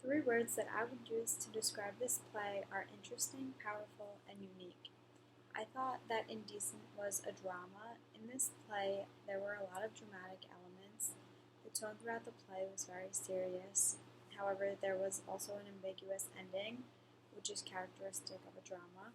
Three words that I would use to describe this play are interesting, powerful, and unique. I thought that Indecent was a drama. In this play, there were a lot of dramatic elements. The tone throughout the play was very serious. However, there was also an ambiguous ending, which is characteristic of a drama.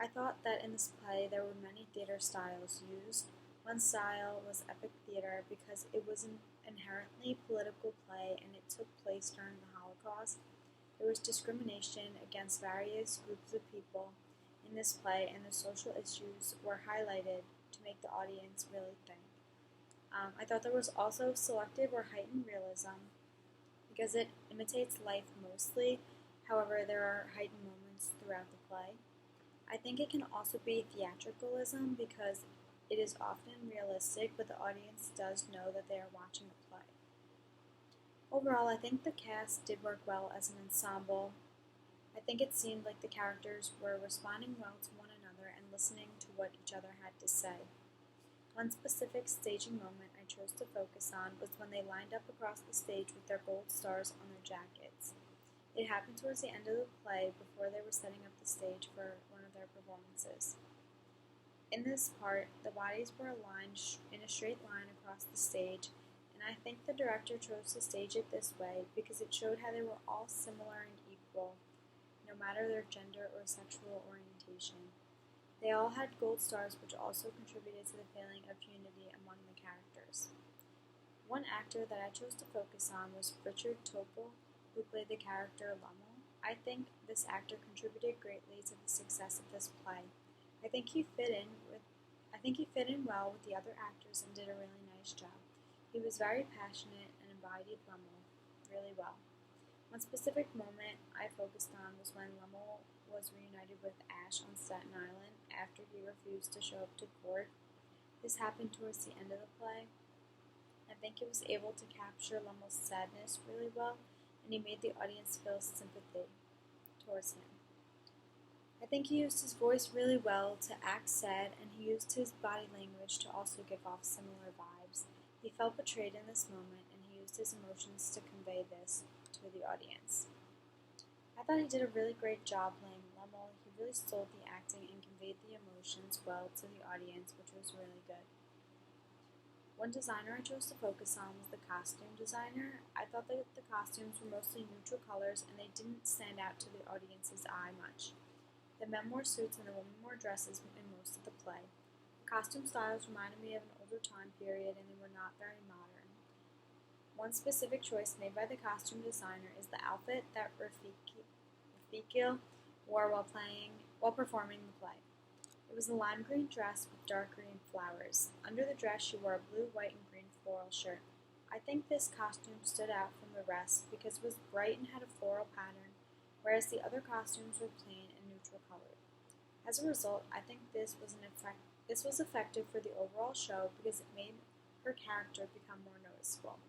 I thought that in this play there were many theater styles used. One style was epic theater because it was an inherently political play and it took place during the Holocaust. There was discrimination against various groups of people in this play, and the social issues were highlighted to make the audience really think. I thought there was also selective or heightened realism because it imitates life mostly. However, there are heightened moments throughout the play. I think it can also be theatricalism because it is often realistic, but the audience does know that they are watching a play. Overall, I think the cast did work well as an ensemble. I think it seemed like the characters were responding well to one another and listening to what each other had to say. One specific staging moment I chose to focus on was when they lined up across the stage with their gold stars on their jackets. It happened towards the end of the play before they were setting up the stage for one of their performances. In this part, the bodies were aligned in a straight line across the stage, and I think the director chose to stage it this way because it showed how they were all similar and equal, no matter their gender or sexual orientation. They all had gold stars, which also contributed to the feeling of unity among the characters. One actor that I chose to focus on was Richard Topol, who played the character Lummel. I think this actor contributed greatly to the success of this play. I think he fit in well with the other actors and did a really nice job. He was very passionate and embodied Lummel really well. One specific moment I focused on was when Lummel was reunited with Ash on Staten Island after he refused to show up to court. This happened towards the end of the play. I think he was able to capture Lummel's sadness really well, and he made the audience feel sympathy towards him. I think he used his voice really well to act sad, and he used his body language to also give off similar vibes. He felt betrayed in this moment, and he used his emotions to convey this to the audience. I thought he did a really great job playing Lummel. He really sold the acting and conveyed the emotions well to the audience, which was really good. One designer I chose to focus on was the costume designer. I thought that the costumes were mostly neutral colors and they didn't stand out to the audience's eye much. The men wore suits and the women wore dresses in most of the play. The costume styles reminded me of an older time period and they were not very modern. One specific choice made by the costume designer is the outfit that Rafiki wore while performing the play. It was a lime green dress with dark green flowers. Under the dress, she wore a blue, white, and green floral shirt. I think this costume stood out from the rest because it was bright and had a floral pattern, whereas the other costumes were plain and neutral colored. As a result, I think this was effective for the overall show because it made her character become more noticeable.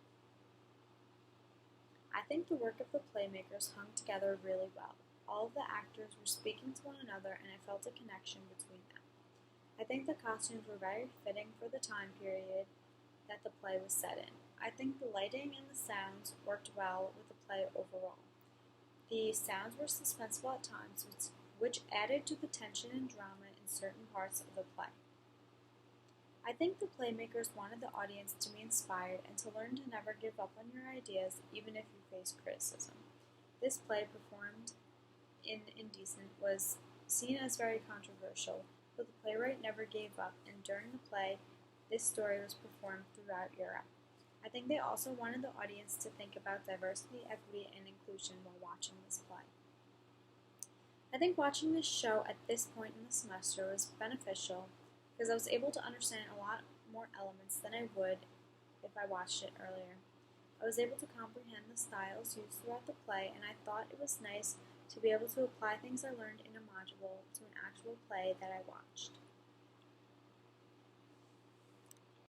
I think the work of the playmakers hung together really well. All of the actors were speaking to one another and I felt a connection between them. I think the costumes were very fitting for the time period that the play was set in. I think the lighting and the sounds worked well with the play overall. The sounds were suspenseful at times, which added to the tension and drama in certain parts of the play. I think the playmakers wanted the audience to be inspired and to learn to never give up on your ideas even if you face criticism. This play, performed in Indecent, was seen as very controversial, but the playwright never gave up, and during the play, this story was performed throughout Europe. I think they also wanted the audience to think about diversity, equity, and inclusion while watching this play. I think watching this show at this point in the semester was beneficial because I was able to understand a lot more elements than I would if I watched it earlier. I was able to comprehend the styles used throughout the play, and I thought it was nice to be able to apply things I learned in a module to an actual play that I watched.